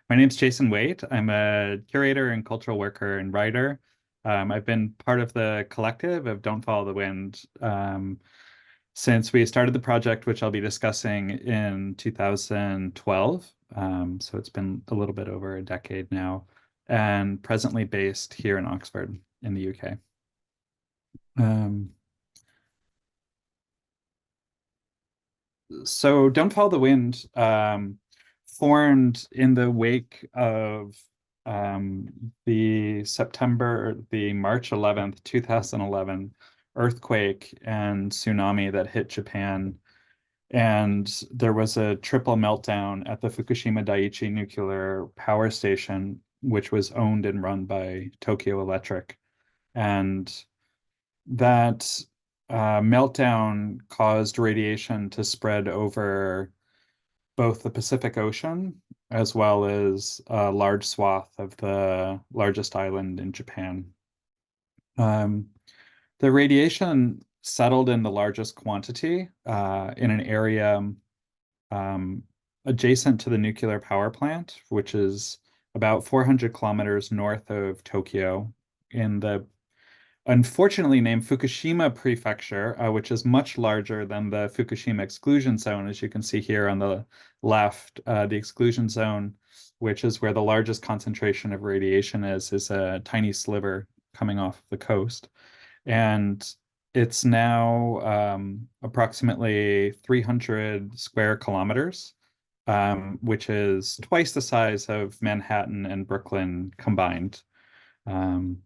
My name's Jason Waite. I'm a curator and cultural worker and writer. I've been part of the collective of Don't Follow the Wind since we started the project, which I'll be discussing in 2012. So it's been a little bit over a decade now, and presently based here in Oxford in the UK. Um, so Don't Follow the Wind formed in the wake of the March 11th, 2011 earthquake and tsunami that hit Japan. And there was a triple meltdown at the Fukushima Daiichi nuclear power station, which was owned and run by Tokyo Electric. And that meltdown caused radiation to spread over both the Pacific Ocean as well as a large swath of the largest island in Japan. Um, the radiation settled in the largest quantity in an area um, adjacent to the nuclear power plant, which is about 400 kilometers north of Tokyo in the unfortunately named Fukushima Prefecture, which is much larger than the Fukushima exclusion zone, as you can see here on the left. The exclusion zone, which is where the largest concentration of radiation is a tiny sliver coming off the coast. And it's now approximately 300 square kilometers, which is twice the size of Manhattan and Brooklyn combined. Um,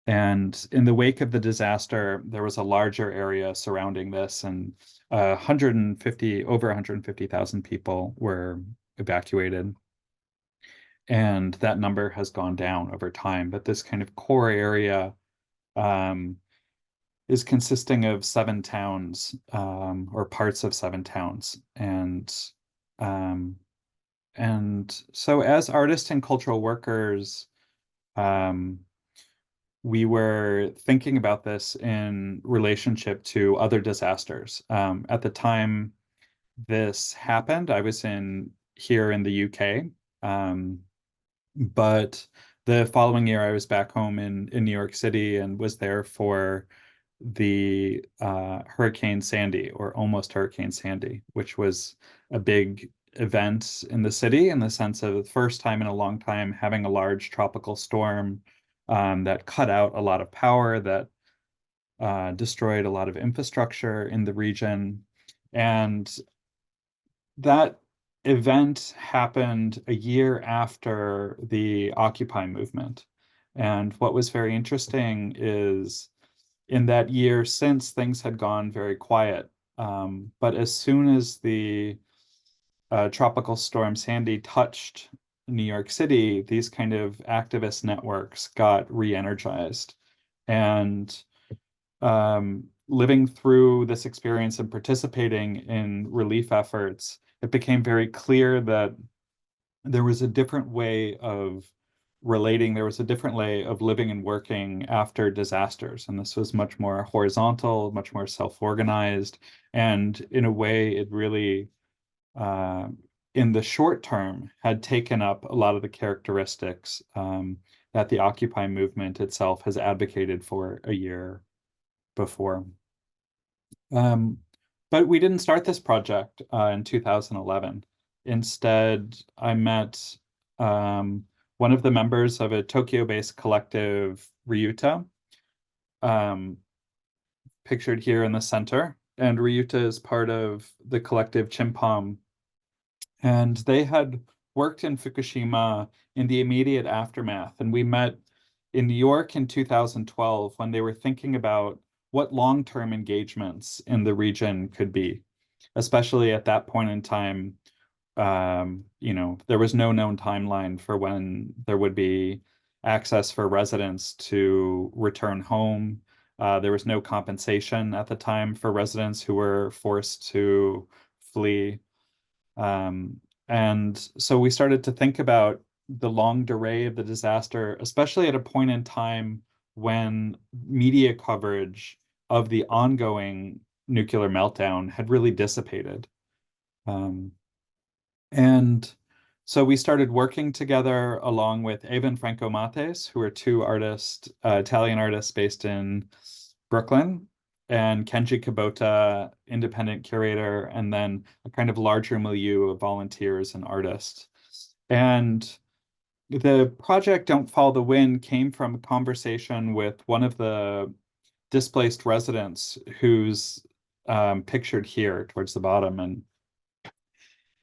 and in the wake of the disaster, there was a larger area surrounding this, and 150, over 150,000 people were evacuated. And that number has gone down over time. But this kind of core area um, is consisting of 7 towns or parts of 7 towns. Um, and so as artists and cultural workers, um, we were thinking about this in relationship to other disasters. At the time this happened, I was here in the UK, but the following year I was back home in New York City and was there for the Hurricane Sandy, or almost Hurricane Sandy, which was a big event in the city in the sense of the first time in a long time having a large tropical storm that cut out a lot of power, that destroyed a lot of infrastructure in the region. And that event happened a year after the Occupy movement. And what was very interesting is in that year since, things had gone very quiet. But as soon as the tropical storm Sandy touched New York City, these kind of activist networks got re-energized. And living through this experience and participating in relief efforts, it became very clear that there was a different way of relating. There was a different way of living and working after disasters. And this was much more horizontal, much more self-organized. And in a way, it really, in the short term, had taken up a lot of the characteristics that the Occupy movement itself has advocated for a year before. But we didn't start this project in 2011. Instead, I met one of the members of a Tokyo-based collective, Ryuta, um, pictured here in the center. And Ryuta is part of the collective Chimpom. And they had worked in Fukushima in the immediate aftermath. And we met in New York in 2012 when they were thinking about what long-term engagements in the region could be, especially at that point in time. There was no known timeline for when there would be access for residents to return home. There was no compensation at the time for residents who were forced to flee. And so we started to think about the long delay of the disaster, especially at a point in time when media coverage of the ongoing nuclear meltdown had really dissipated. And So we started working together along with Ava and Franco Mates, who are two artists, Italian artists based in Brooklyn, and Kenji Kubota, independent curator, and then a kind of larger milieu of volunteers and artists. And the project Don't Follow the Wind came from a conversation with one of the displaced residents who's pictured here towards the bottom. And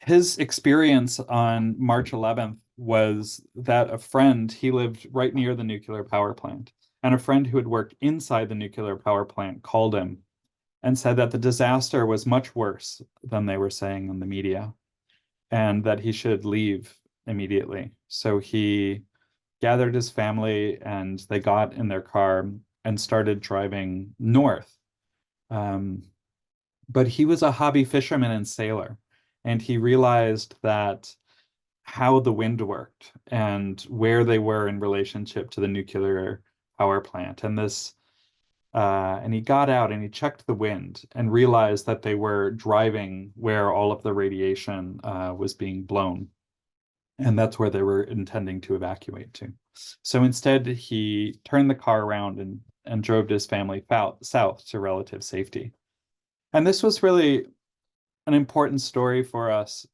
his experience on March 11th was that a friend, he lived right near the nuclear power plant, and a friend who had worked inside the nuclear power plant called him and said that the disaster was much worse than they were saying in the media, and that he should leave immediately. So he gathered his family and they got in their car and started driving north. But he was a hobby fisherman and sailor, and he realized that how the wind worked and where they were in relationship to the nuclear power plant. And he got out and he checked the wind and realized that they were driving where all of the radiation was being blown. And that's where they were intending to evacuate to. So instead, he turned the car around and drove his family south to relative safety. And this was really an important story for us,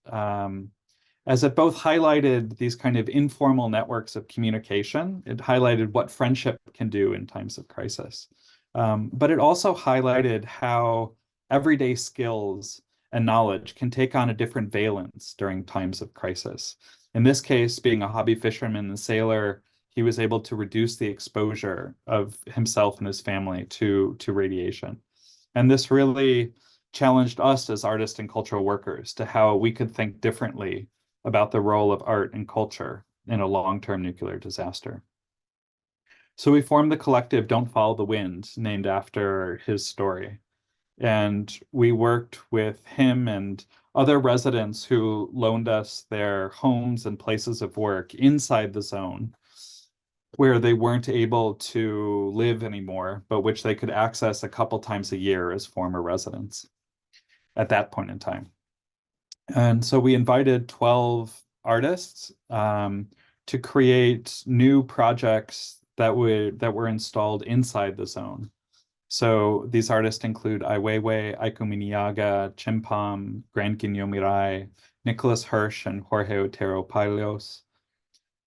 as it both highlighted these kind of informal networks of communication. It highlighted what friendship can do in times of crisis. But it also highlighted how everyday skills and knowledge can take on a different valence during times of crisis. In this case, being a hobby fisherman and sailor, he was able to reduce the exposure of himself and his family to radiation. And this really challenged us as artists and cultural workers to how we could think differently about the role of art and culture in a long-term nuclear disaster. So we formed the collective Don't Follow the Wind, named after his story. And we worked with him and other residents who loaned us their homes and places of work inside the zone where they weren't able to live anymore, but which they could access a couple times a year as former residents at that point in time. And so we invited 12 artists to create new projects that were installed inside the zone. So these artists include Ai Weiwei, Aiko Miniaga, Chimpam, Grand Ginyo Mirai, Nicholas Hirsch, and Jorge Otero Palos,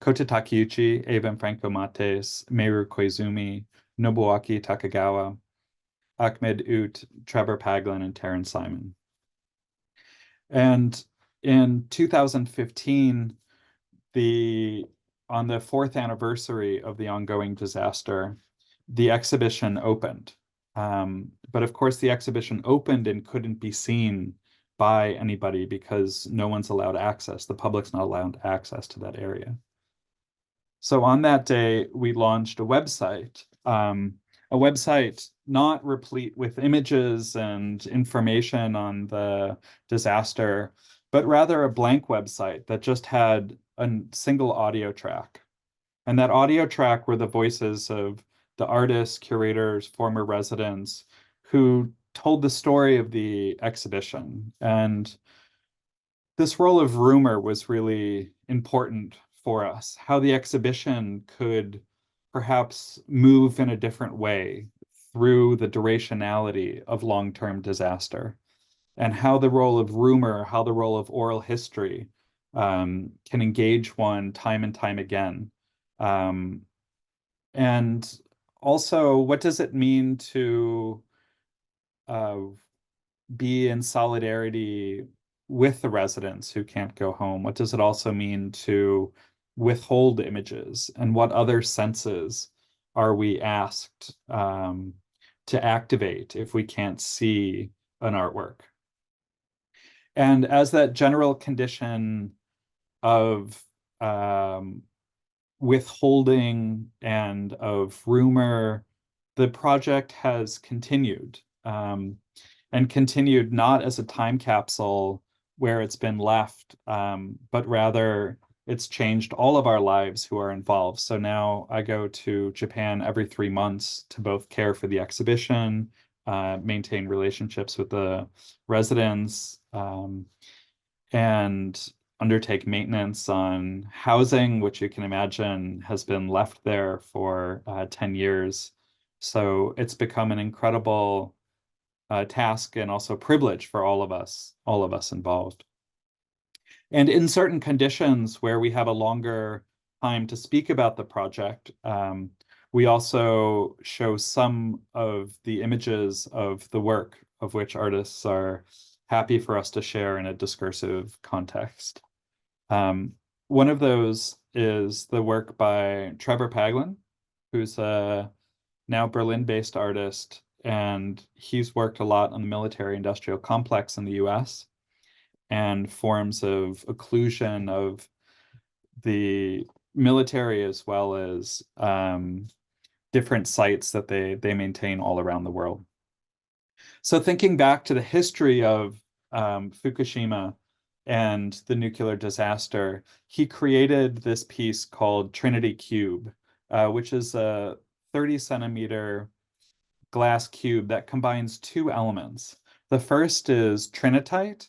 Kota Takeuchi, Ava and Franco Mates, Meru Koizumi, Nobuaki Takagawa, Ahmed Ut, Trevor Paglin, and Terrence Simon. And in 2015, on the 4th anniversary of the ongoing disaster, the exhibition opened. But of course, the exhibition opened and couldn't be seen by anybody because no one's allowed access. The public's not allowed access to that area. So on that day, we launched a website not replete with images and information on the disaster, but rather a blank website that just had a single audio track. And that audio track were the voices of the artists, curators, former residents who told the story of the exhibition. And this role of rumor was really important for us, how the exhibition could perhaps move in a different way through the durationality of long-term disaster, and how the role of rumor, how the role of oral history can engage one time and time again. And also, what does it mean to be in solidarity with the residents who can't go home? What does it also mean to withhold images? And what other senses are we asked to activate if we can't see an artwork? And as that general condition of withholding and of rumor, the project has continued, and continued not as a time capsule where it's been left, but rather it's changed all of our lives who are involved. So now I go to Japan every 3 months to both care for the exhibition, maintain relationships with the residents, and undertake maintenance on housing, which you can imagine has been left there for 10 years. So it's become an incredible task and also privilege for all of us involved. And in certain conditions where we have a longer time to speak about the project, we also show some of the images of the work of which artists are happy for us to share in a discursive context. One of those is the work by Trevor Paglen, who's a now Berlin-based artist, and he's worked a lot on the military-industrial complex in the US and forms of occlusion of the military as well as different sites that they maintain all around the world. So thinking back to the history of Fukushima and the nuclear disaster, he created this piece called Trinity Cube, which is a 30-centimeter glass cube that combines two elements. The first is trinitite,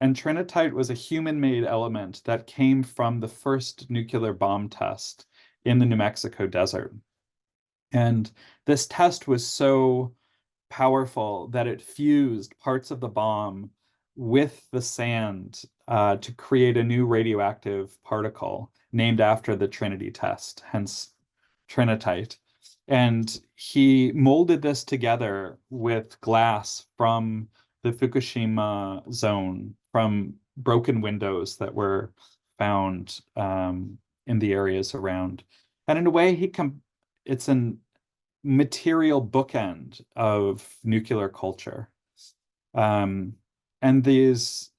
and trinitite was a human-made element that came from the first nuclear bomb test in the New Mexico desert. And this test was so powerful that it fused parts of the bomb with the sand to create a new radioactive particle named after the Trinity test, hence trinitite. And he molded this together with glass from the Fukushima zone, from broken windows that were found in the areas around. And in a way, it's an material bookend of nuclear culture. And these,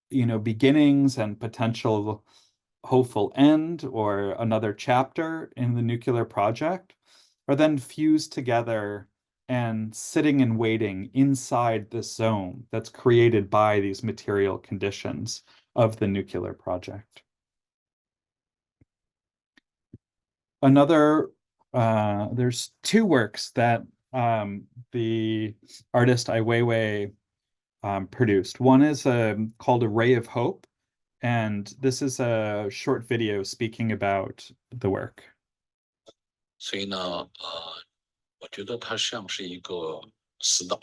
beginnings and potential hopeful end or another chapter in the nuclear project are then fused together and sitting and waiting inside this zone that's created by these material conditions of the nuclear project. There's two works that the artist Ai Weiwei produced. One is called A Ray of Hope, and this is a short video speaking about the work. 所以呢，我觉得它像是一个死岛。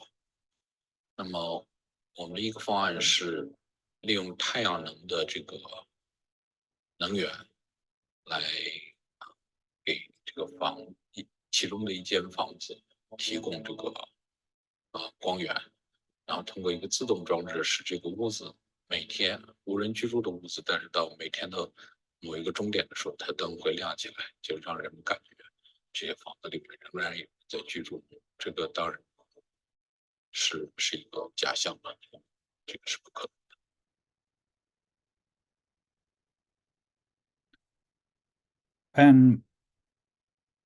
那么，我们的一个方案是利用太阳能的这个能源来给这个其中的一间房子提供这个光源，然后通过一个自动装置，使这个屋子每天无人居住的屋子，但是到每天的某一个钟点的时候，它灯会亮起来，就让人们感觉这些房子里面仍然有人在居住。这个当然是一个假象的，这个是不可能。And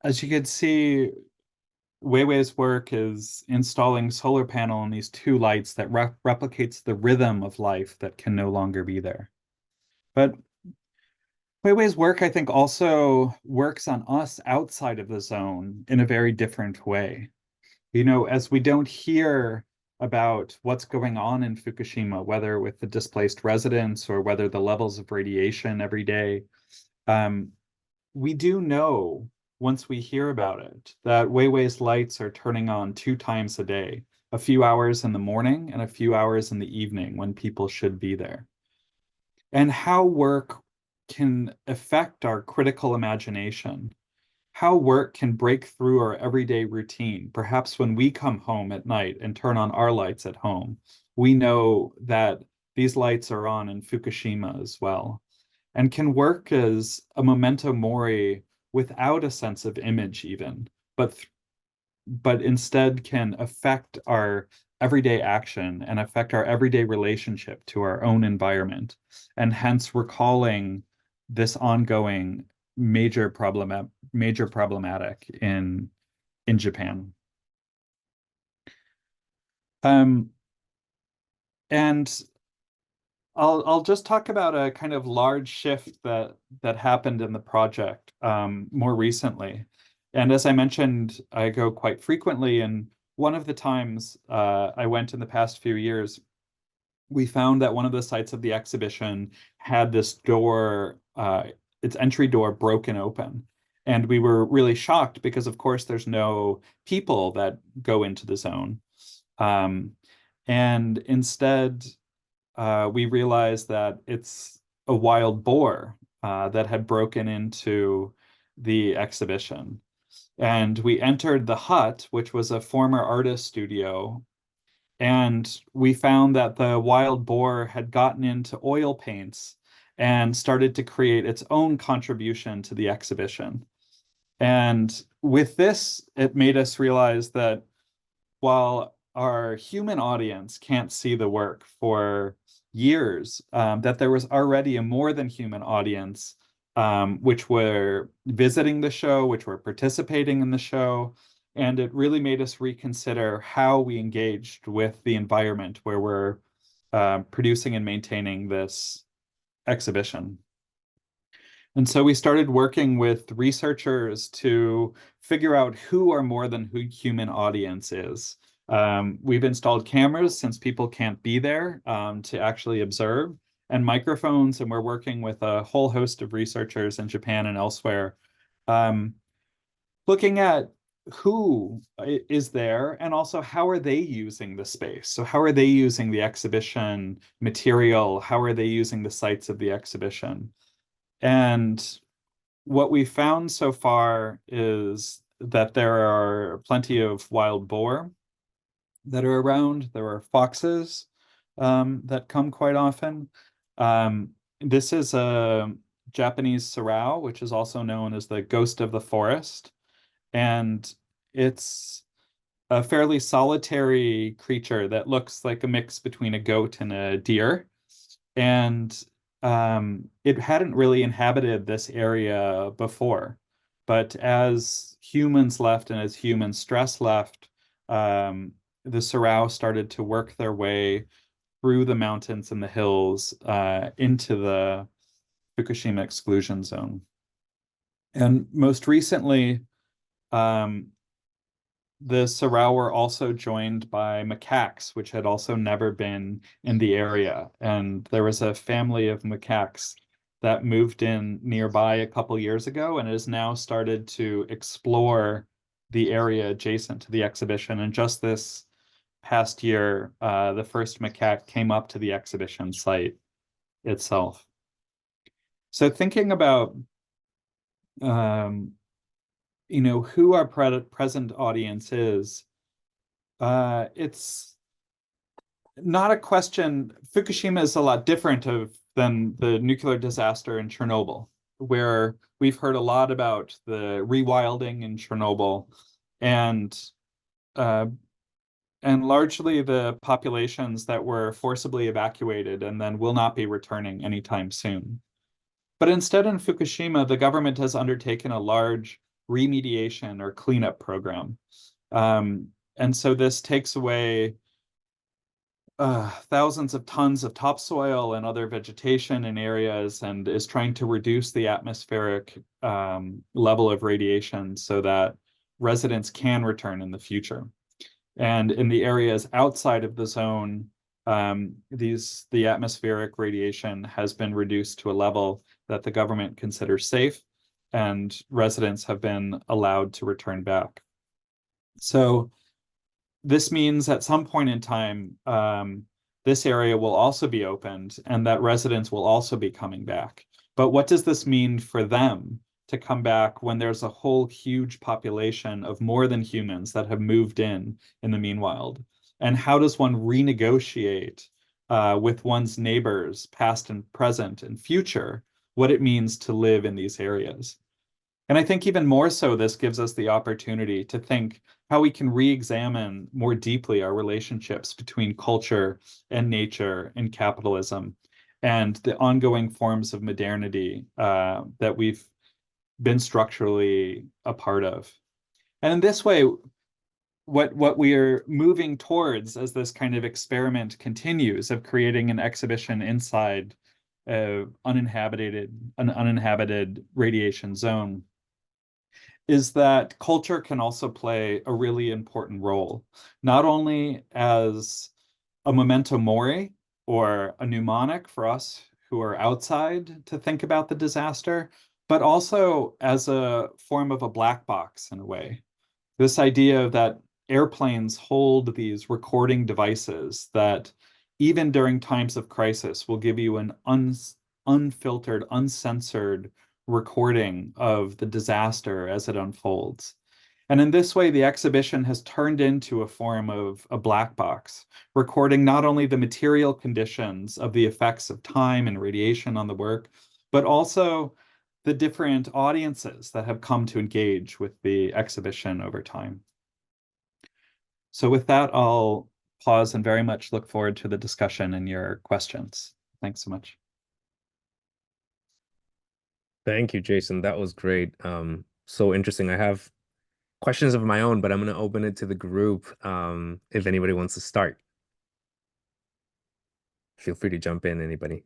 as you can see, Weiwei's work is installing solar panel on these two lights that replicates the rhythm of life that can no longer be there. But Weiwei's work, I think, also works on us outside of the zone in a very different way. As we don't hear about what's going on in Fukushima, whether with the displaced residents or whether the levels of radiation every day, we do know once we hear about it that Weiwei's lights are turning on 2 times a day, a few hours in the morning and a few hours in the evening when people should be there. And how work can affect our critical imagination, how work can break through our everyday routine. Perhaps when we come home at night and turn on our lights at home, we know that these lights are on in Fukushima as well, and can work as a memento mori without a sense of image even, but instead can affect our everyday action and affect our everyday relationship to our own environment, and hence recalling this ongoing major problematic in Japan. And I'll just talk about a kind of large shift that happened in the project more recently. And as I mentioned, I go quite frequently, and one of the times I went in the past few years, we found that one of the sites of the exhibition had this door, its entry door broken open. And we were really shocked because, of course, there's no people that go into the zone. Um, and instead, we realized that it's a wild boar that had broken into the exhibition. And we entered the hut, which was a former artist studio, and we found that the wild boar had gotten into oil paints and started to create its own contribution to the exhibition. And with this, it made us realize that while our human audience can't see the work for years, that there was already a more than human audience, which were visiting the show, which were participating in the show. And it really made us reconsider how we engaged with the environment where we're producing and maintaining this exhibition. And so we started working with researchers to figure out who our more than human audience is. We've installed cameras since people can't be there to actually observe, and microphones, and we're working with a whole host of researchers in Japan and elsewhere, um, looking at who is there and also how are they using the space. So how are they using the exhibition material? How are they using the sites of the exhibition? And what we found so far is that there are plenty of wild boar that are around. There are foxes that come quite often. This is a Japanese sorrow, which is also known as the ghost of the forest. And it's a fairly solitary creature that looks like a mix between a goat and a deer. And it hadn't really inhabited this area before. But as humans left and as human stress left, the sorrow started to work their way through the mountains and the hills into the Fukushima exclusion zone. And most recently, um, the sorrow were also joined by macaques, which had also never been in the area. And there was a family of macaques that moved in nearby a couple years ago and has now started to explore the area adjacent to the exhibition. And just this past year, the first macaque came up to the exhibition site itself. So thinking about who our present audience is, it's not a question. Fukushima is a lot different than the nuclear disaster in Chernobyl, where we've heard a lot about the rewilding in Chernobyl, and uh, largely the populations that were forcibly evacuated and then will not be returning anytime soon. But instead, in Fukushima, the government has undertaken a large remediation or cleanup program. And so this takes away thousands of tons of topsoil and other vegetation in areas and is trying to reduce the atmospheric level of radiation so that residents can return in the future. And in the areas outside of the zone, the atmospheric radiation has been reduced to a level that the government considers safe, and residents have been allowed to return back. So this means at some point in time, this area will also be opened and that residents will also be coming back. But what does this mean for them to come back when there's a whole huge population of more than humans that have moved in the meanwhile? And how does one renegotiate with one's neighbors, past and present and future, what it means to live in these areas? And I think even more so, this gives us the opportunity to think how we can re-examine more deeply our relationships between culture and nature and capitalism and the ongoing forms of modernity that we've been structurally a part of. And in this way, what we are moving towards as this kind of experiment continues of creating an exhibition inside an uninhabited radiation zone is that culture can also play a really important role, not only as a memento mori, or a mnemonic for us who are outside to think about the disaster, but also as a form of a black box in a way. This idea that airplanes hold these recording devices that even during times of crisis will give you an unfiltered, uncensored recording of the disaster as it unfolds. And in this way, the exhibition has turned into a form of a black box, recording not only the material conditions of the effects of time and radiation on the work, but also the different audiences that have come to engage with the exhibition over time. So with that, I'll pause and very much look forward to the discussion and your questions. Thanks so much. Thank you, Jason. That was great. So interesting. I have questions of my own, but I'm going to open it to the group if anybody wants to start. Feel free to jump in, anybody.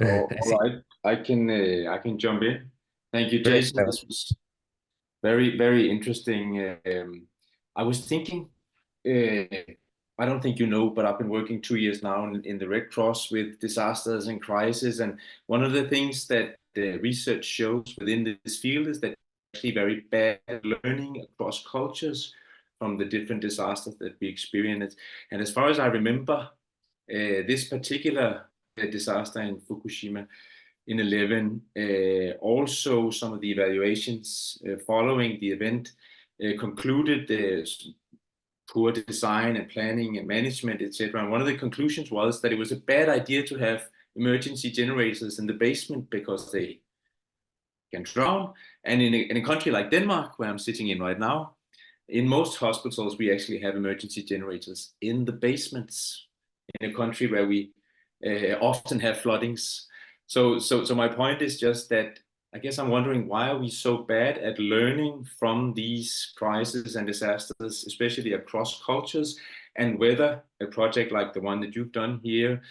All right, I can jump in. Thank you, Great. Jason. This was very, very interesting. I was thinking, I don't think you know, but I've been working 2 years now in the Red Cross with disasters and crisis. And one of the things that the research shows within this field is that actually very bad learning across cultures from the different disasters that we experience. And as far as I remember, this particular disaster in Fukushima in 11, also some of the evaluations following the event concluded poor design and planning and management, etc. And one of the conclusions was that it was a bad idea to have emergency generators in the basement because they can drown. And in a country like Denmark, where I'm sitting in right now, in most hospitals, we actually have emergency generators in the basements in a country where we often have floodings. So my point is just that I guess I'm wondering, why are we so bad at learning from these crises and disasters, especially across cultures, and whether a project like the one that you've done here,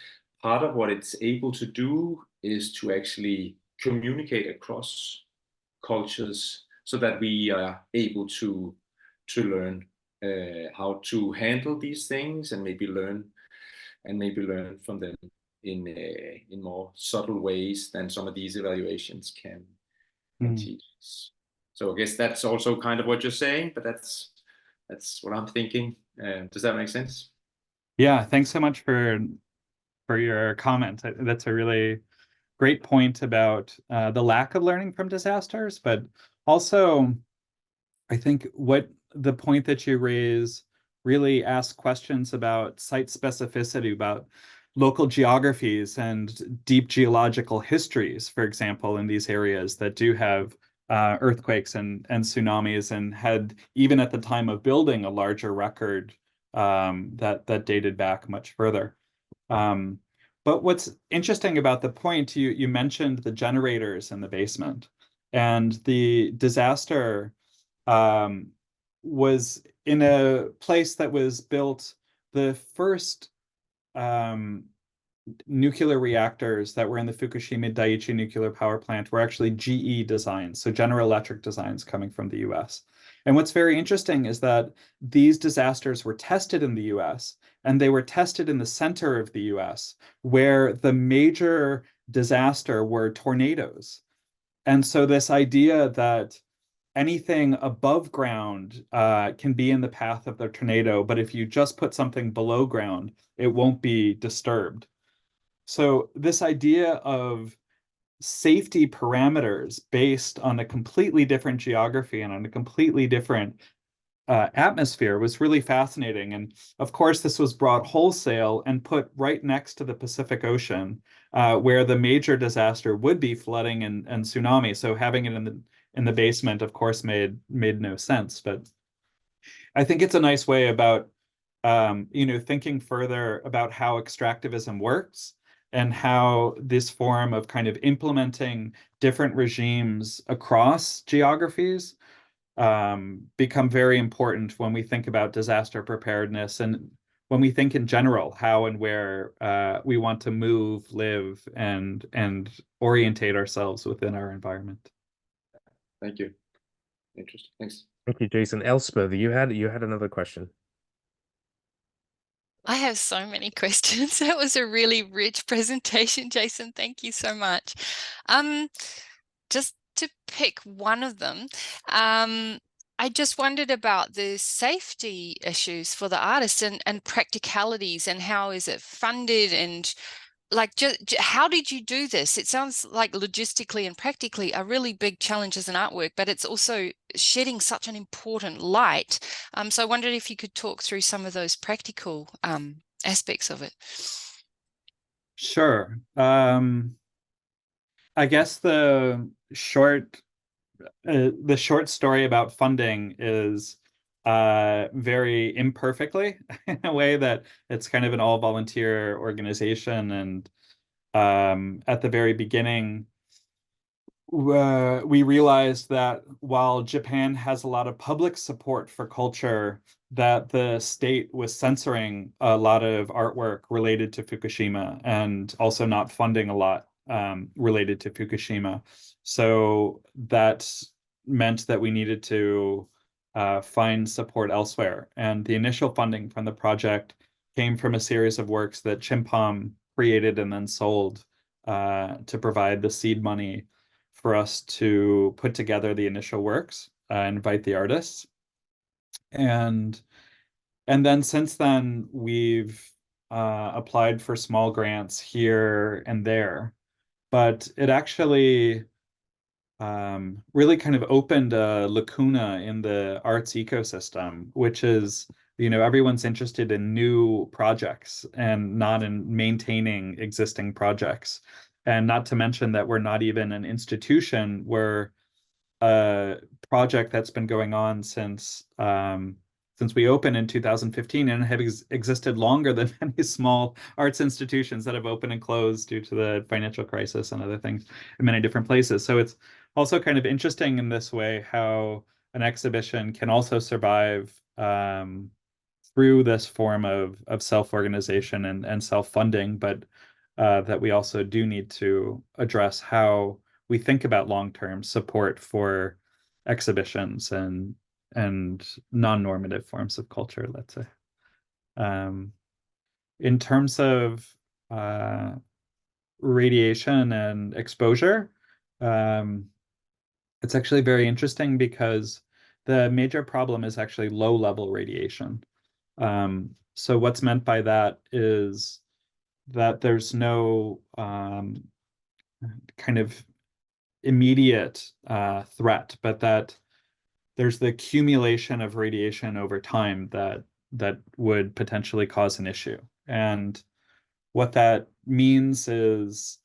part of what it's able to do is to actually communicate across cultures so that we are able to learn how to handle these things and maybe learn from them in more subtle ways than some of these evaluations can teach us. So I guess that's also kind of what you're saying, but that's what I'm thinking. Does that make sense? Yeah, thanks so much for your comment. That's a really great point about the lack of learning from disasters, but also I think what the point that you raise really asks questions about site specificity, about local geographies and deep geological histories, for example, in these areas that do have earthquakes and tsunamis, and had, even at the time of building, a larger record that dated back much further. But what's interesting about the point, you mentioned the generators in the basement, and the disaster was in a place that was built. The first nuclear reactors that were in the Fukushima Daiichi nuclear power plant were actually GE designs, so General Electric designs coming from the US. And what's very interesting is that these disasters were tested in the US, and they were tested in the center of the US, where the major disaster were tornadoes. And so this idea that anything above ground can be in the path of the tornado, but if you just put something below ground, it won't be disturbed. So this idea of safety parameters based on a completely different geography and on a completely different atmosphere was really fascinating. And of course, this was brought wholesale and put right next to the Pacific Ocean, where the major disaster would be flooding and tsunami. So having it in the basement, of course, made no sense. But I think it's a nice way about thinking further about how extractivism works and how this form of kind of implementing different regimes across geographies become very important when we think about disaster preparedness, and when we think in general how and where we want to move, live, and orientate ourselves within our environment. Thank you. Interesting. Thanks. Thank you, Jason. Elspeth, you had another question. I have so many questions. That was a really rich presentation, Jason. Thank you so much. Just to pick one of them, I just wondered about the safety issues for the artists and practicalities, and how is it funded, and like how did you do this? It sounds like logistically and practically a really big challenge as an artwork, but it's also shedding such an important light. So I wondered if you could talk through some of those practical aspects of it. Sure. I guess short the short story about funding is very imperfectly in a way that it's kind of an all volunteer organization. And at the very beginning, we realized that while Japan has a lot of public support for culture, that the state was censoring a lot of artwork related to Fukushima and also not funding a lot related to Fukushima. So that meant that we needed to find support elsewhere. And the initial funding from the project came from a series of works that Chimpom created and then sold to provide the seed money for us to put together the initial works, invite the artists. And then since then, we've applied for small grants here and there. But it actually really kind of opened a lacuna in the arts ecosystem, which is, everyone's interested in new projects and not in maintaining existing projects. And not to mention that we're not even an institution. We're a project that's been going on since we opened in 2015 and have existed longer than many small arts institutions that have opened and closed due to the financial crisis and other things in many different places. So it's also kind of interesting in this way how an exhibition can also survive through this form of self-organization and self-funding, but that we also do need to address how we think about long-term support for exhibitions and non-normative forms of culture, let's say. In terms of radiation and exposure, it's actually very interesting because the major problem is actually low-level radiation. So what's meant by that is that there's no kind of immediate threat, but that there's the accumulation of radiation over time that would potentially cause an issue. And what that means is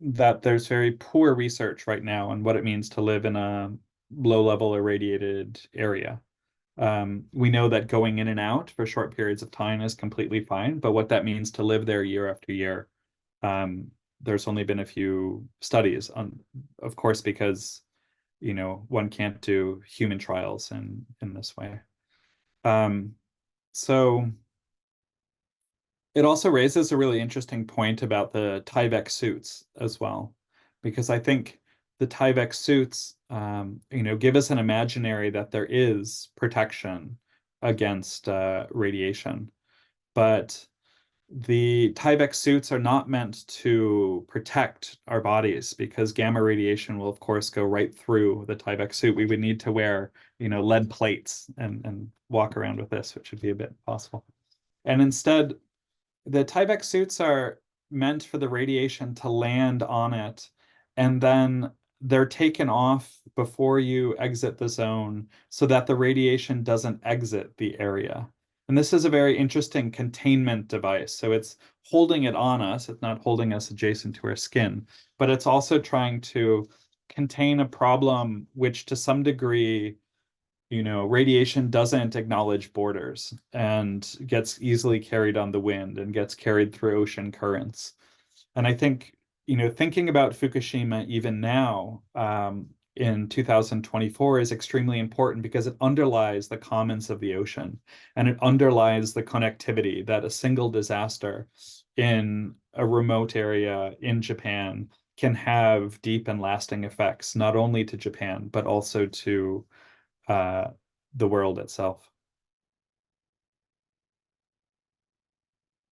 that there's very poor research right now on what it means to live in a low-level irradiated area. We know that going in and out for short periods of time is completely fine, but what that means to live there year after year, there's only been a few studies on, of course, because one can't do human trials in this way. So it also raises a really interesting point about the Tyvek suits as well, because I think the Tyvek suits, give us an imaginary that there is protection against radiation, but the Tyvek suits are not meant to protect our bodies because gamma radiation will, of course, go right through the Tyvek suit. We would need to wear, lead plates and walk around with this, which would be a bit impossible. And instead, the Tyvek suits are meant for the radiation to land on it, and then they're taken off before you exit the zone so that the radiation doesn't exit the area. And this is a very interesting containment device. So it's holding it on us. It's not holding us adjacent to our skin, but it's also trying to contain a problem which to some degree, radiation doesn't acknowledge borders and gets easily carried on the wind and gets carried through ocean currents. And I think, thinking about Fukushima even now, in 2024 is extremely important because it underlies the commons of the ocean and it underlies the connectivity that a single disaster in a remote area in Japan can have deep and lasting effects, not only to Japan, but also to the world itself.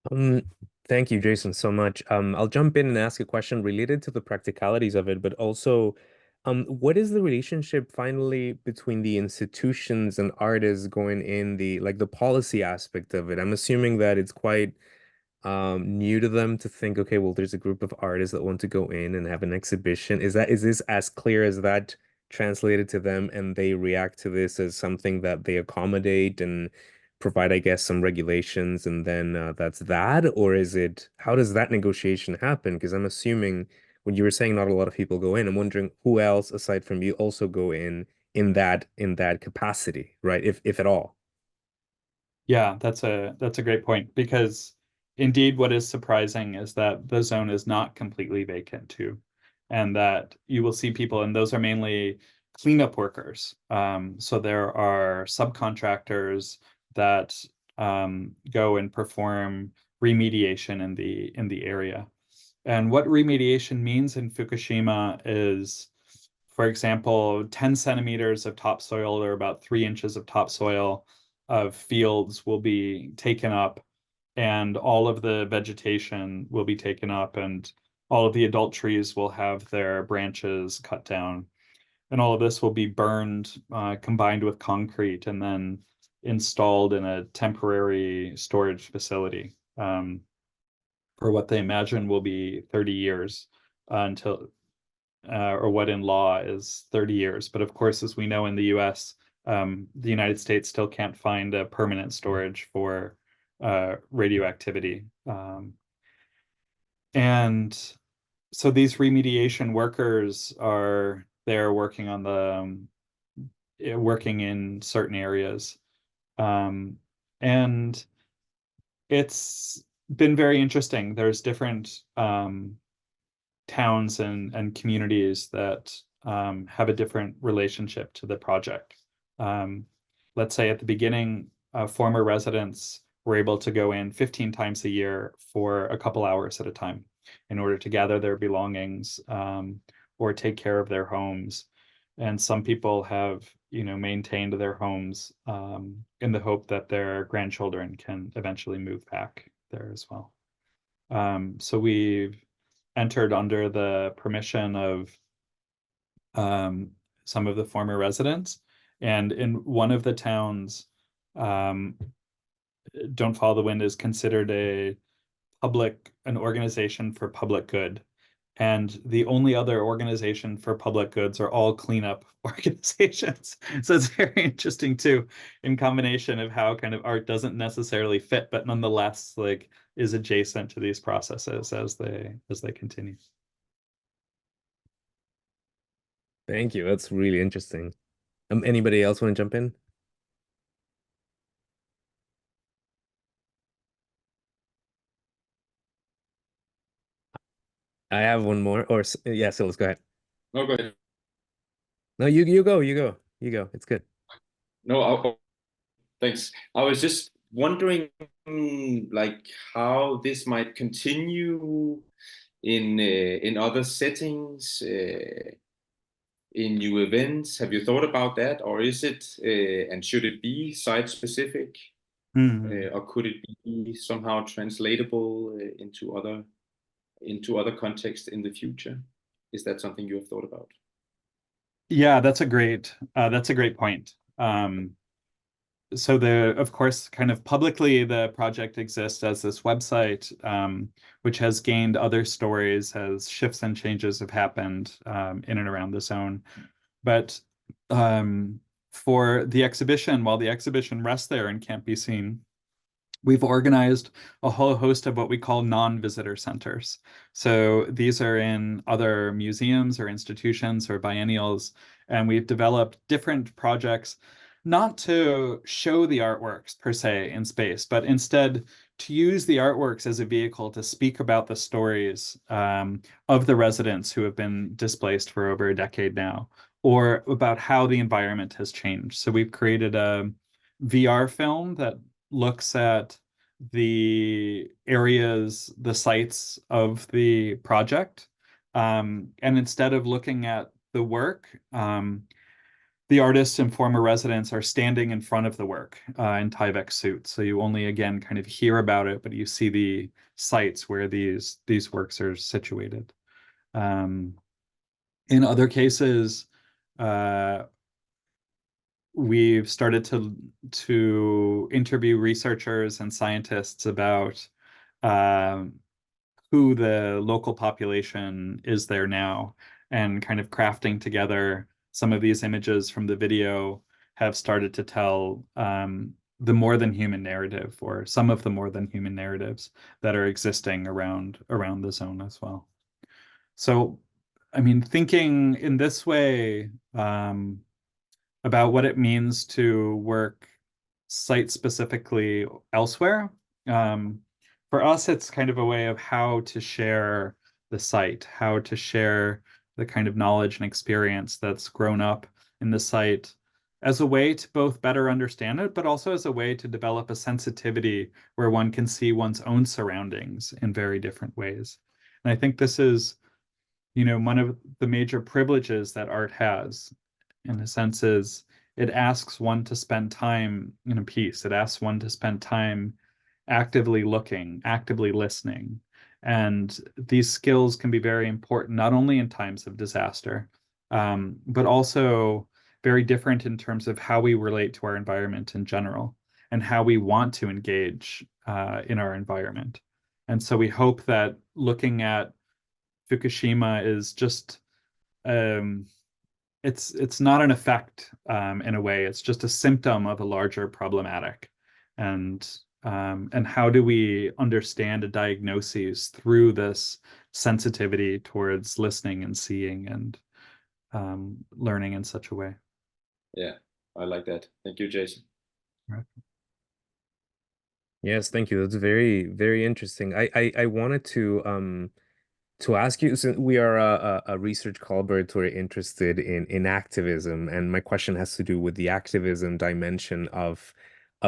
Thank you, Jason, so much. I'll jump in and ask a question related to the practicalities of it, but also, what is the relationship finally between the institutions and artists going in the policy aspect of it? I'm assuming that it's quite new to them to think, okay, well, there's a group of artists that want to go in and have an exhibition. Is this as clear as that translated to them and they react to this as something that they accommodate and provide, I guess, some regulations and then that's that? Or how does that negotiation happen? Because I'm assuming when you were saying not a lot of people go in, I'm wondering who else aside from you also go in that capacity, right? If at all. Yeah, that's a great point, because indeed what is surprising is that the zone is not completely vacant too, and that you will see people, and those are mainly cleanup workers. So there are subcontractors that go and perform remediation in the area. And what remediation means in Fukushima is, for example, 10 centimeters of topsoil, or about 3 inches of topsoil of fields, will be taken up, and all of the vegetation will be taken up, and all of the adult trees will have their branches cut down. And all of this will be burned, combined with concrete, and then installed in a temporary storage facility for what they imagine will be 30 years until or what in law is 30 years. But of course, as we know in the US, the United States still can't find a permanent storage for radioactivity. And so these remediation workers are there working on working in certain areas. And it's been very interesting. There's different towns and communities that have a different relationship to the project. Let's say at the beginning, former residents were able to go in 15 times a year for a couple hours at a time in order to gather their belongings or take care of their homes. And some people have, maintained their homes in the hope that their grandchildren can eventually move back there as well. So we've entered under the permission of some of the former residents. And in one of the towns, Don't Follow the Wind is considered an organization for public good. And the only other organization for public goods are all cleanup organizations. So it's very interesting too, in combination of how kind of art doesn't necessarily fit, but nonetheless is adjacent to these processes as they continue. Thank you. That's really interesting. Anybody else want to jump in? I have one more. Yeah, so let's go ahead. No, go ahead. No, you go. It's good. No, thanks. I was just wondering, how this might continue in other settings, in new events. Have you thought about that, or is it and should it be site specific, or could it be somehow translatable into other contexts in the future? Is that something you have thought about? Yeah, that's a great point. So of course, kind of publicly, the project exists as this website, which has gained other stories as shifts and changes have happened in and around the zone. But for the exhibition, while the exhibition rests there and can't be seen, we've organized a whole host of what we call non-visitor centers. So these are in other museums or institutions or biennials, and we've developed different projects not to show the artworks per se in space, but instead to use the artworks as a vehicle to speak about the stories of the residents who have been displaced for over a decade now, or about how the environment has changed. So we've created a VR film that looks at the areas, the sites of the project. And instead of looking at the work, the artists and former residents are standing in front of the work in Tyvek suits. So you only, again, kind of hear about it, but you see the sites where these works are situated. In other cases, we've started to interview researchers and scientists about who the local population is there now, and kind of crafting together some of these images from the video have started to tell the more than human narrative, or some of the more than human narratives that are existing around the zone as well. So, I mean, thinking in this way about what it means to work site specifically elsewhere, for us, it's kind of a way of how to share the site, how to share the kind of knowledge and experience that's grown up in the site, as a way to both better understand it, but also as a way to develop a sensitivity where one can see one's own surroundings in very different ways. And I think this is, one of the major privileges that art has, in a sense, is it asks one to spend time in a piece. It asks one to spend time actively looking, actively listening. And these skills can be very important, not only in times of disaster, but also very different in terms of how we relate to our environment in general and how we want to engage in our environment. And so we hope that looking at Fukushima is just, it's not an effect in a way, it's just a symptom of a larger problematic. And how do we understand a diagnosis through this sensitivity towards listening and seeing and learning in such a way? Yeah, I like that. Thank you, Jason. Right. Yes, thank you. That's very, very interesting. I wanted to ask you, since we are a research collaborator interested in activism, and my question has to do with the activism dimension of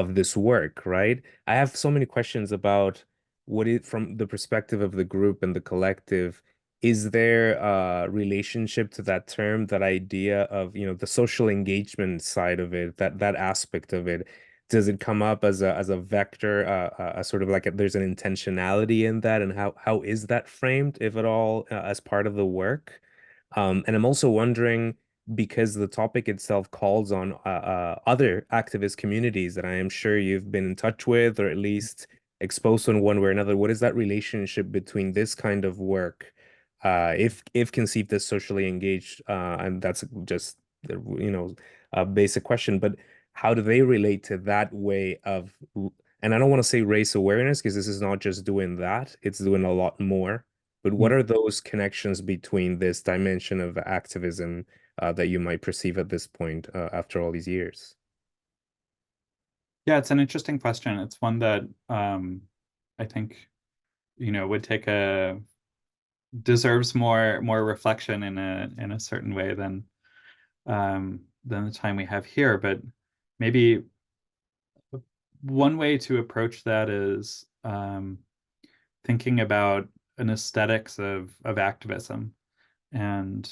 this work, right? I have so many questions about what it, from the perspective of the group and the collective, is there a relationship to that term, that idea of, the social engagement side of it, that aspect of it? Does it come up as a vector, a sort of like there's an intentionality in that, and how is that framed, if at all, as part of the work? And I'm also wondering, because the topic itself calls on other activist communities that I am sure you've been in touch with, or at least exposed to in one way or another, what is that relationship between this kind of work, if conceived as socially engaged, and that's just a basic question, but how do they relate to that way of, and I don't want to say race awareness, because this is not just doing that, it's doing a lot more. But what are those connections between this dimension of activism that you might perceive at this point after all these years? Yeah, it's an interesting question. It's one that I think, would deserves more reflection in a certain way than the time we have here. But maybe one way to approach that is thinking about an aesthetics of activism. And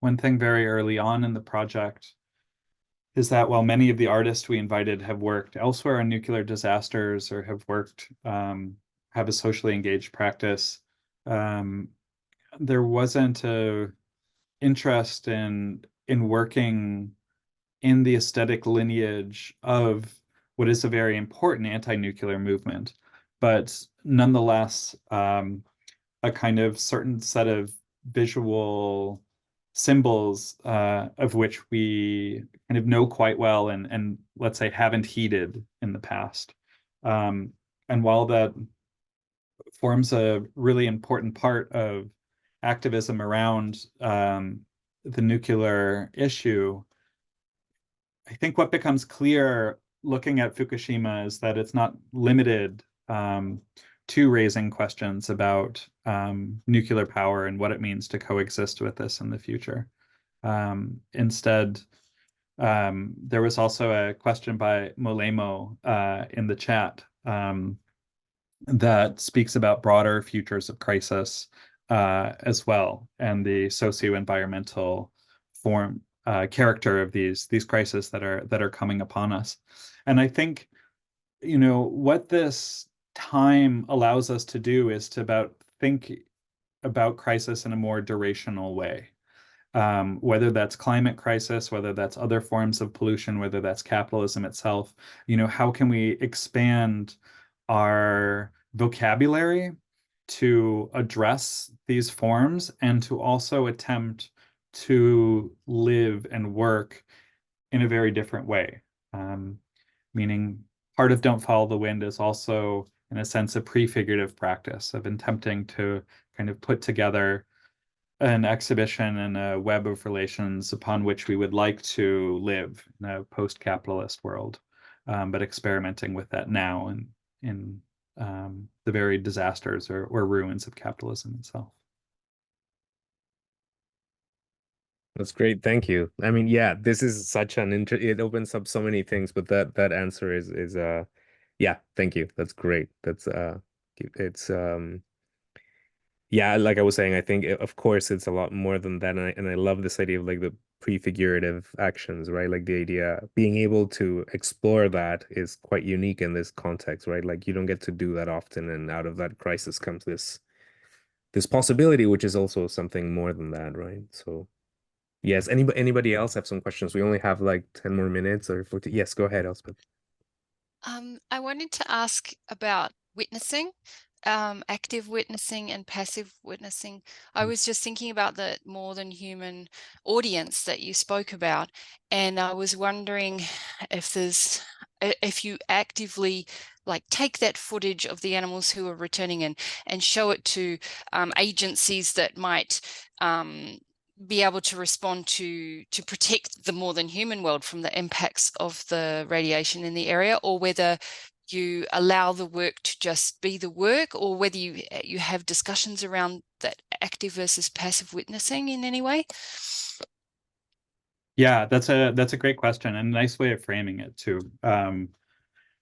one thing very early on in the project is that while many of the artists we invited have worked elsewhere on nuclear disasters, or have worked, have a socially engaged practice, there wasn't a interest in working in the aesthetic lineage of what is a very important anti-nuclear movement, but nonetheless, a kind of certain set of visual symbols of which we kind of know quite well, and let's say haven't heeded in the past. And while that forms a really important part of activism around the nuclear issue, I think what becomes clear looking at Fukushima is that it's not limited to raising questions about nuclear power and what it means to coexist with this in the future. Instead, there was also a question by Molemo in the chat that speaks about broader futures of crisis as well, and the socio-environmental character of these crises that are coming upon us. And I think, you know, what this time allows us to do is to think about crisis in a more durational way. Whether that's climate crisis, whether that's other forms of pollution, whether that's capitalism itself, you know, how can we expand our vocabulary to address these forms and to also attempt to live and work in a very different way? Meaning part of Don't Follow the Wind is also, in a sense, a prefigurative practice of attempting to kind of put together an exhibition and a web of relations upon which we would like to live in a post-capitalist world, but experimenting with that now and in the very disasters or ruins of capitalism itself. That's great. Thank you. I mean, yeah, this is such an it opens up so many things, but that answer is yeah, thank you. That's great. That's it's yeah, like I was saying, I think of course it's a lot more than that, and I love this idea of like the prefigurative actions, right? Like the idea being able to explore that is quite unique in this context, right? Like you don't get to do that often, and out of that crisis comes this possibility, which is also something more than that, right? So yes, anybody else have some questions? We only have like 10 more minutes or 40. Yes, go ahead, Elspeth. I wanted to ask about witnessing, active witnessing and passive witnessing. I was just thinking about the more than human audience that you spoke about, and I was wondering if you actively like take that footage of the animals who are returning and show it to agencies that might be able to respond to protect the more than human world from the impacts of the radiation in the area, or whether you allow the work to just be the work, or whether you have discussions around that active versus passive witnessing in any way. Yeah, that's a great question and a nice way of framing it too.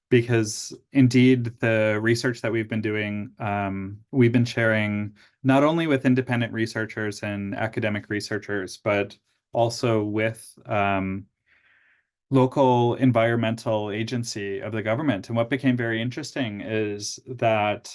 Because indeed, the research that we've been doing, we've been sharing not only with independent researchers and academic researchers, but also with local environmental agency of the government. And what became very interesting is that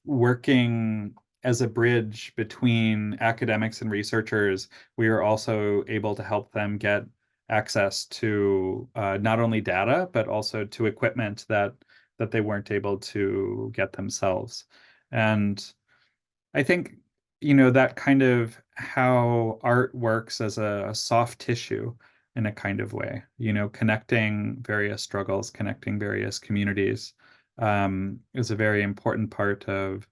working as a bridge between academics and researchers, we were also able to help them get access to not only data, but also to equipment that they weren't able to get themselves. And I think, you know, that kind of how art works as a soft tissue in a kind of way, you know, connecting various struggles, connecting various communities, is a very important part of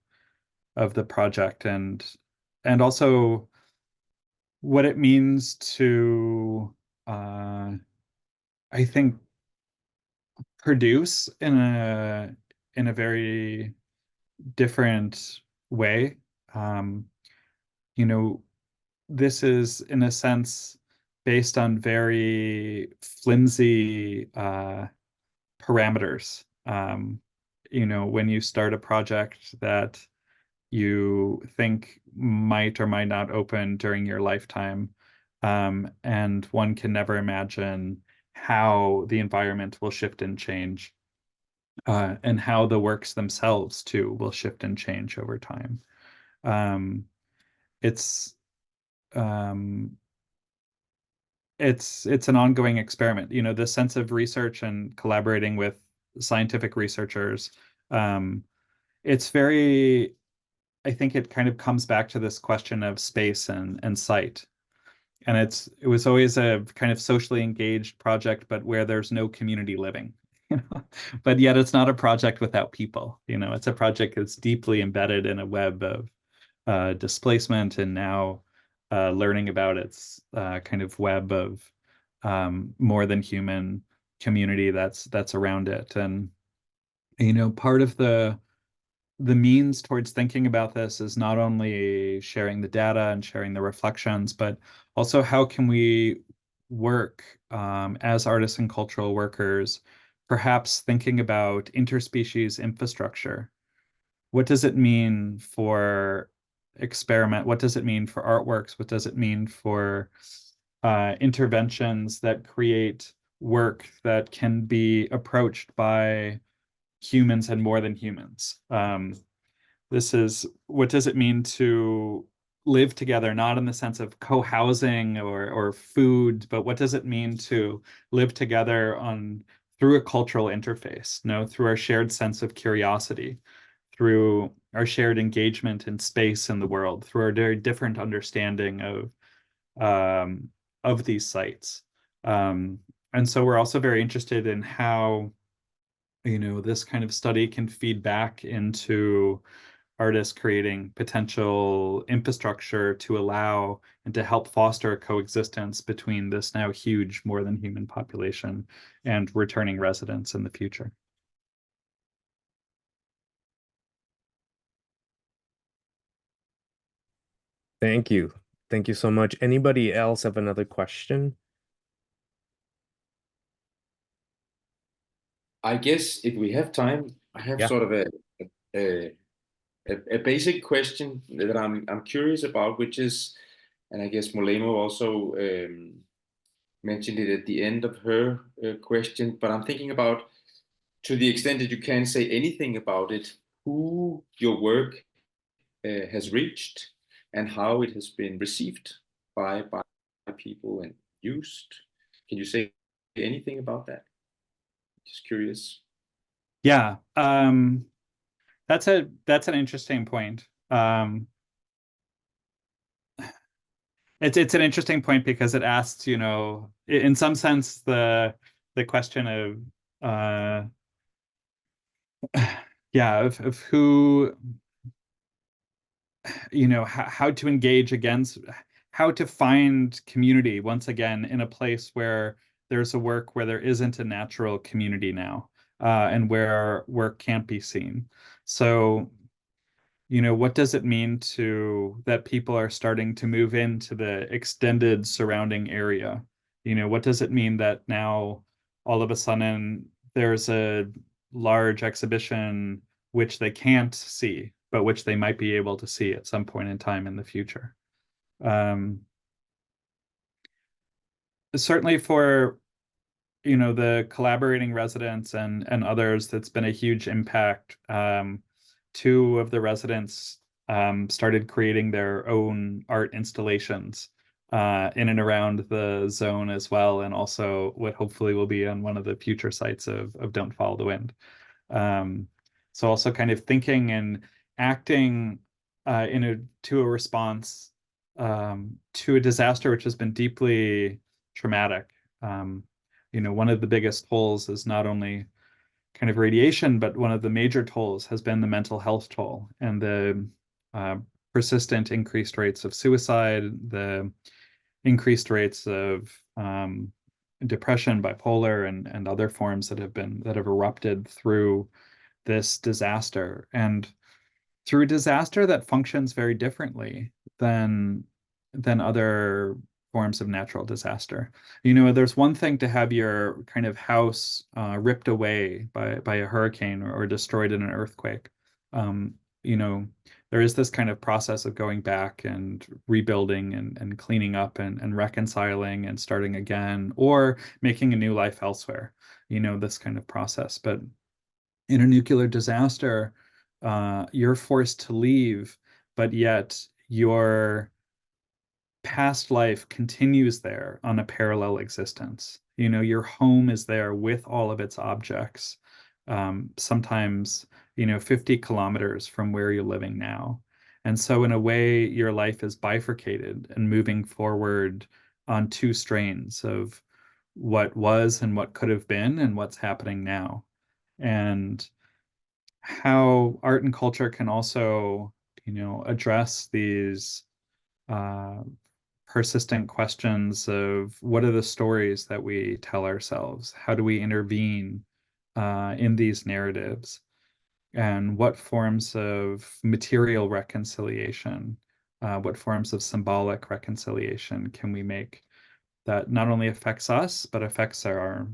the project, and also what it means to I think produce in a very different way. You know, this is in a sense based on very flimsy parameters. You know, when you start a project that you think might or might not open during your lifetime, and one can never imagine how the environment will shift and change, and how the works themselves too will shift and change over time. It's it's an ongoing experiment. You know, the sense of research and collaborating with scientific researchers, it's very, I think it kind of comes back to this question of space and sight. And it was always a kind of socially engaged project, but where there's no community living. You know? But yet it's not a project without people. You know, it's a project that's deeply embedded in a web of displacement, and now learning about its kind of web of more than human community that's around it. And, you know, part of the means towards thinking about this is not only sharing the data and sharing the reflections, but also how can we work as artists and cultural workers, perhaps thinking about interspecies infrastructure. What does it mean for experiment? What does it mean for artworks? What does it mean for interventions that create work that can be approached by humans and more than humans. This is, what does it mean to live together, not in the sense of co-housing or food, but what does it mean to live together through a cultural interface, through our shared sense of curiosity, through our shared engagement in space and the world, through our very different understanding of these sites. And so we're also very interested in how, this kind of study can feed back into artists creating potential infrastructure to allow and to help foster a coexistence between this now huge, more than human population and returning residents in the future. Thank you. Thank you so much. Anybody else have another question? I guess if we have time, I have Yeah. sort of a basic question that I'm curious about, which is, and I guess Molemo also mentioned it at the end of her question, but I'm thinking about, to the extent that you can say anything about it, who your work has reached and how it has been received by people and used. Can you say anything about that? Just curious. Yeah, that's an interesting point. It's an interesting point because it asks, in some sense, the question of of who, how to engage against, how to find community once again in a place where there's a work where there isn't a natural community now, and where work can't be seen. So, what does it mean that people are starting to move into the extended surrounding area? What does it mean that now all of a sudden there's a large exhibition which they can't see, but which they might be able to see at some point in time in the future? Certainly for the collaborating residents and others, that's been a huge impact. Two of the residents started creating their own art installations in and around the zone as well, and also what hopefully will be on one of the future sites of Don't Follow the Wind. So also kind of thinking and acting to a response to a disaster which has been deeply traumatic. One of the biggest tolls is not only kind of radiation, but one of the major tolls has been the mental health toll and the persistent increased rates of suicide, the increased rates of depression, bipolar, and other forms that have erupted through this disaster, and through a disaster that functions very differently than other forms of natural disaster. There's one thing to have your kind of house ripped away by a hurricane or destroyed in an earthquake. There is this kind of process of going back and rebuilding and cleaning up and reconciling and starting again, or making a new life elsewhere, this kind of process. But in a nuclear disaster, you're forced to leave, but yet your past life continues there on a parallel existence. Your home is there with all of its objects, sometimes, 50 kilometers from where you're living now. And so in a way, your life is bifurcated and moving forward on two strains of what was and what could have been and what's happening now. And how art and culture can also, address these persistent questions of what are the stories that we tell ourselves? How do we intervene in these narratives? And what forms of material reconciliation, what forms of symbolic reconciliation can we make that not only affects us, but affects our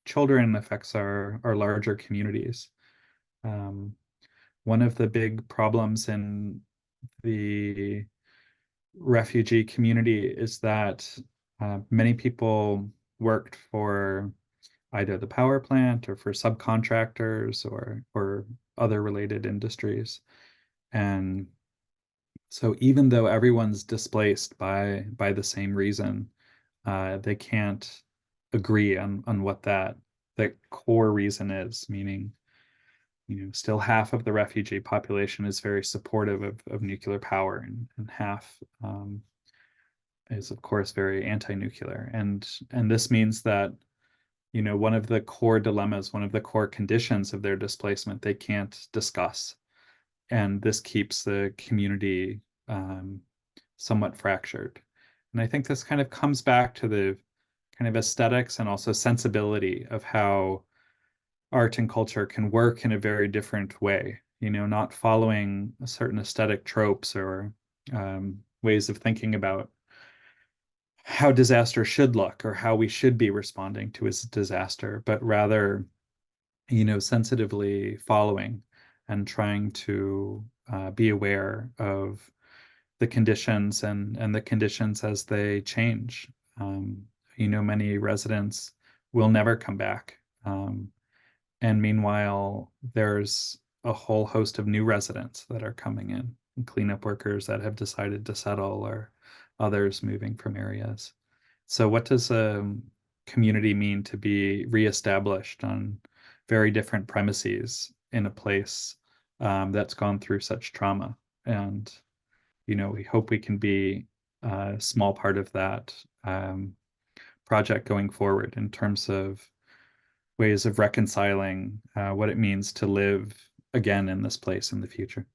children, affects our larger communities? One of the big problems in the refugee community is that Many people worked for either the power plant or for subcontractors or other related industries. And so even though everyone's displaced by the same reason, they can't agree on what the core reason is, meaning, still half of the refugee population is very supportive of nuclear power, and half is of course very anti-nuclear. And this means that, one of the core dilemmas, one of the core conditions of their displacement, they can't discuss. And this keeps the community somewhat fractured. And I think this kind of comes back to the kind of aesthetics and also sensibility of how art and culture can work in a very different way, not following certain aesthetic tropes or ways of thinking about how disaster should look or how we should be responding to a disaster, but rather, sensitively following and trying to be aware of the conditions and the conditions as they change. Many residents will never come back. And meanwhile, there's a whole host of new residents that are coming in, and cleanup workers that have decided to settle, or others moving from areas. So what does a community mean to be reestablished on very different premises in a place that's gone through such trauma? And, we hope we can be a small part of that project going forward in terms of ways of reconciling what it means to live again in this place in the future.